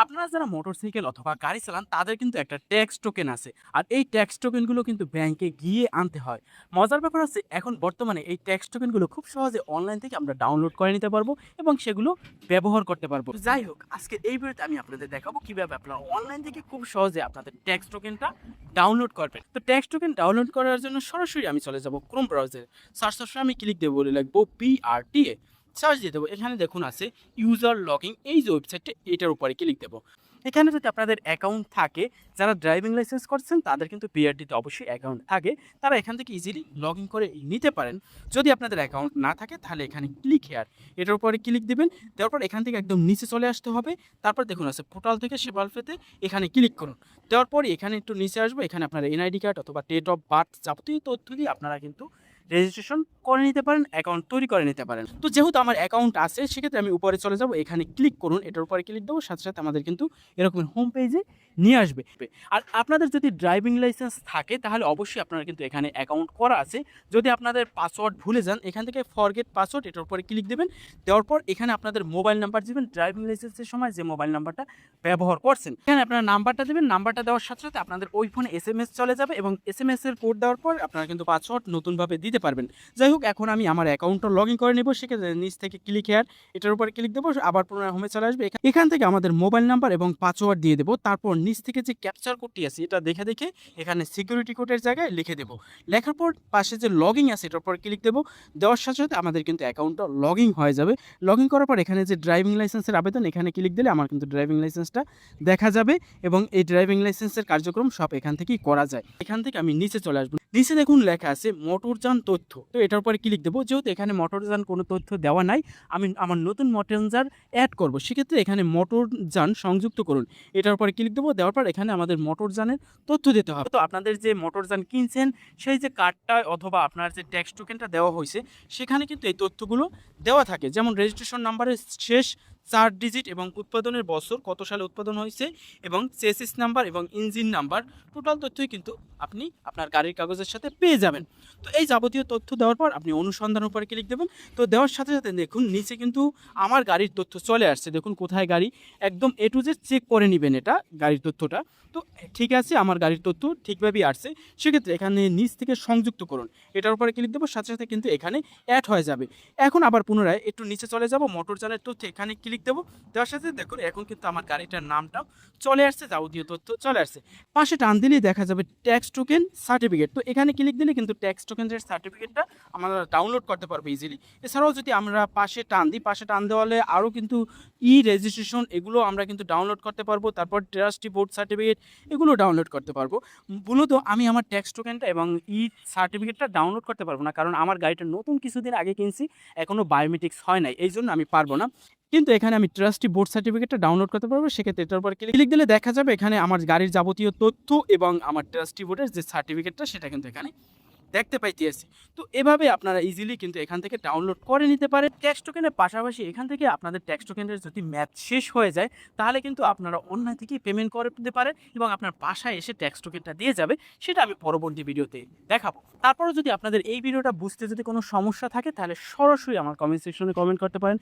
আপনারা যারা মোটরসাইকেল অথবা গাড়ি চালান তাদের কিন্তু একটা ট্যাক্স টোকেন আছে। আর এই ট্যাক্স টোকেনগুলো কিন্তু ব্যাংকে গিয়ে আনতে হয়। মজার ব্যাপার হচ্ছে এখন বর্তমানে এই ট্যাক্স টোকেনগুলো খুব সহজে অনলাইন থেকে আমরা ডাউনলোড করে নিতে পারবো এবং সেগুলো ব্যবহার করতে পারবো। তো যাই হোক, আজকে এই ভিডিওতে আমি আপনাদের দেখাবো কিভাবে আপনারা অনলাইন থেকে খুব সহজে আপনাদের ট্যাক্স টোকেনটা ডাউনলোড করবেন। তো ট্যাক্স টোকেন ডাউনলোড করার জন্য সরাসরি আমি চলে যাব ক্রোম ব্রাউজারে। সার্চ অপশনে আমি ক্লিক দেবো, বলে লিখবো PRTA, সার্চ দিয়ে দেবো। এখানে দেখুন আছে ইউজার লগইন, এই যে ওয়েবসাইটটা, এটার উপরে ক্লিক দেবো। এখানে যদি আপনাদের অ্যাকাউন্ট থাকে, যারা ড্রাইভিং লাইসেন্স করছেন তাদের কিন্তু বিআরটিতে অবশ্যই অ্যাকাউন্ট থাকে, তারা এখান থেকে ইজিলি লগ ইন করে নিতে পারেন। যদি আপনাদের অ্যাকাউন্ট না থাকে তাহলে এখানে ক্লিক হেয়ার, এটার উপরে ক্লিক দেবেন। দেওয়ার পর এখান থেকে একদম নিচে চলে আসতে হবে। তারপর দেখুন আছে পোর্টাল থেকে সেবাল পেতে, এখানে ক্লিক করুন। দেওয়ার পর এখানে একটু নিচে আসবো, এখানে আপনার এনআইডি কার্ড অথবা ডেট অফ বার্থ যাবতীয় তথ্য দিয়ে আপনারা কিন্তু রেজিস্ট্রেশন করে নিতে পারেন, অ্যাকাউন্ট তৈরি করে নিতে পারেন। তো যেহেতু আমার অ্যাকাউন্ট আছে সেক্ষেত্রে আমি উপরে চলে যাব, এখানে ক্লিক করুন, এটার উপরে ক্লিক দেবো, সাথে সাথে আমাদের কিন্তু এরকম হোম পেজে নিয়ে আসবে। আর আপনাদের যদি ড্রাইভিং লাইসেন্স থাকে তাহলে অবশ্যই আপনারা কিন্তু এখানে অ্যাকাউন্ট করা আছে। যদি আপনাদের পাসওয়ার্ড ভুলে যান, এখান থেকে ফরগেট পাসওয়ার্ড, এটার উপরে ক্লিক দেবেন। দেওয়ার পর এখানে আপনাদের মোবাইল নাম্বার দিবেন, ড্রাইভিং লাইসেন্সের সময় যে মোবাইল নাম্বারটা ব্যবহার করছেন, এখানে আপনারা নাম্বারটা দেবেন। নাম্বারটা দেওয়ার সাথে সাথে আপনাদের ওই ফোনে SMS চলে যাবে এবং SMS এর কোড দেওয়ার পর আপনারা কিন্তু পাসওয়ার্ড নতুনভাবে দিতে পারবেন। যাই হোক, এখন আমি আমার অ্যাকাউন্টটা লগ ইন করে নেব। সেক্ষেত্রে নিচ থেকে ক্লিক হেয়ার, এটার উপরে ক্লিক দেবো, আবার পুনরায় হোমে চলে আসবে। এখান থেকে আমাদের মোবাইল নাম্বার এবং পাসওয়ার্ড দিয়ে দেবো। তারপর নিচ থেকে যে ক্যাপচার কোডটি আছে এটা দেখে দেখে এখানে সিকিউরিটি কোডের জায়গায় লিখে দেবো। লেখার পর পাশে যে লগ ইন আছে এটার উপর ক্লিক দেবো। দেওয়ার সাথে সাথে আমাদের কিন্তু অ্যাকাউন্টটা লগ ইন হয়ে যাবে। লগ ইন করার পর এখানে যে ড্রাইভিং লাইসেন্সের আবেদন, এখানে ক্লিক দিলে আমার কিন্তু ড্রাইভিং লাইসেন্সটা দেখা যাবে এবং এই ড্রাইভিং লাইসেন্সের কার্যক্রম সব এখান থেকেই করা যায়। এখান থেকে আমি নিচে চলে আসবো। নিচে দেখুন লেখা আছে মোটরযান তথ্য, তো এটার উপরে ক্লিক দেবো। যেহেতু এখানে মোটরযান কোনো তথ্য দেওয়া নাই, আমি আমার নতুন মোটরযান অ্যাড করব, সেক্ষেত্রে এখানে মোটরযান সংযুক্ত করুন, এটার উপরে ক্লিক দেবো। দেওয়ার পর এখানে আমাদের মোটরযানের তথ্য দিতে হবে। তো আপনাদের যে মোটরযান কিনছেন সেই যে কার্ডটা অথবা আপনার যে ট্যাক্স টোকেনটা দেওয়া হয়েছে সেখানে কিন্তু এই তথ্যগুলো দেওয়া থাকে, যেমন রেজিস্ট্রেশন নাম্বারের শেষ 4 ডিজিট এবং উৎপাদনের বছর, কত সালে উৎপাদন হয়েছে এবং চেসিস নাম্বার এবং ইঞ্জিন নাম্বার, টোটাল তথ্যই কিন্তু আপনি আপনার গাড়ির কাগজের সাথে পেয়ে যাবেন। তো এই যাবতীয় তথ্য দেওয়ার পর আপনি অনুসন্ধানের উপরে ক্লিক দেবেন। তো দেওয়ার সাথে সাথে দেখুন নিচে কিন্তু আমার গাড়ির তথ্য চলে আসছে। দেখুন কোথায় গাড়ি, একদম A to Z চেক করে নেবেন এটা গাড়ির তথ্যটা। তো ঠিক আছে, আমার গাড়ির তথ্য ঠিকভাবেই আসছে। সেক্ষেত্রে এখানে নিচ থেকে সংযুক্ত করুন, এটার উপরে ক্লিক দেবো, সাথে সাথে কিন্তু এখানে অ্যাড হয়ে যাবে। এখন আবার পুনরায় একটু নিচে চলে যাব, মোটরযানের তথ্য এখানে ক্লিক দেবো। দেওয়ার সাথে দেখুন এখন কিন্তু আমার গাড়িটার নামটাও চলে আসছে, যাবতীয় তথ্য চলে আসছে। পাশে টান দিলেই দেখা যাবে ট্যাক্স টোকেন সার্টিফিকেট, তো এখানে ক্লিক দিলে কিন্তু ট্যাক্স টোকেনের সার্টিফিকেটটা আমরা ডাউনলোড করতে পারবো ইজিলি। এছাড়াও যদি আমরা পাশে টান দিই, পাশে টান দেওয়ালে আরও কিন্তু রেজিস্ট্রেশন এগুলো আমরা কিন্তু ডাউনলোড করতে পারবো। তারপর ট্রাস্টি বোর্ড সার্টিফিকেট এগুলো ডাউনলোড করতে পারবো। মূলত আমি আমার ট্যাক্স টোকেনটা এবং সার্টিফিকেটটা ডাউনলোড করতে পারবো না, কারণ আমার গাড়িটা নতুন কিছুদিন আগে কিনছি, এখনও বায়োমেট্রিক্স হয় নাই, এই জন্য আমি পারবো না। কিন্তু এখানে আমি ট্রাস্টি বোর্ড সার্টিফিকেটটা ডাউনলোড করতে পারবো। সেক্ষেত্রে এটার উপর ক্লিক দিলে দেখা যাবে এখানে আমার গাড়ির যাবতীয় তথ্য এবং আমার ট্রাস্টি বোর্ডের যে সার্টিফিকেটটা সেটা কিন্তু এখানে দেখতে পাইতেছি। তো এভাবে আপনারা ইজিলি কিন্তু এখান থেকে ডাউনলোড করে নিতে পারেন। ট্যাক্স টোকেনের পাশাপাশি এখান থেকে আপনাদের ট্যাক্স টোকেনের যদি ম্যাচ শেষ হয়ে যায় তাহলে কিন্তু আপনারা অনলাইন থেকেই পেমেন্ট করে দিতে পারেন এবং আপনার বাসায় এসে ট্যাক্স টোকেনটা দিয়ে যাবে। সেটা আমি পরবর্তী ভিডিওতে দেখাবো। তারপরেও যদি আপনাদের এই ভিডিওটা বুঝতে যদি কোনো সমস্যা থাকে তাহলে সরাসরি আমার কমেন্ট সেকশনে কমেন্ট করতে পারেন।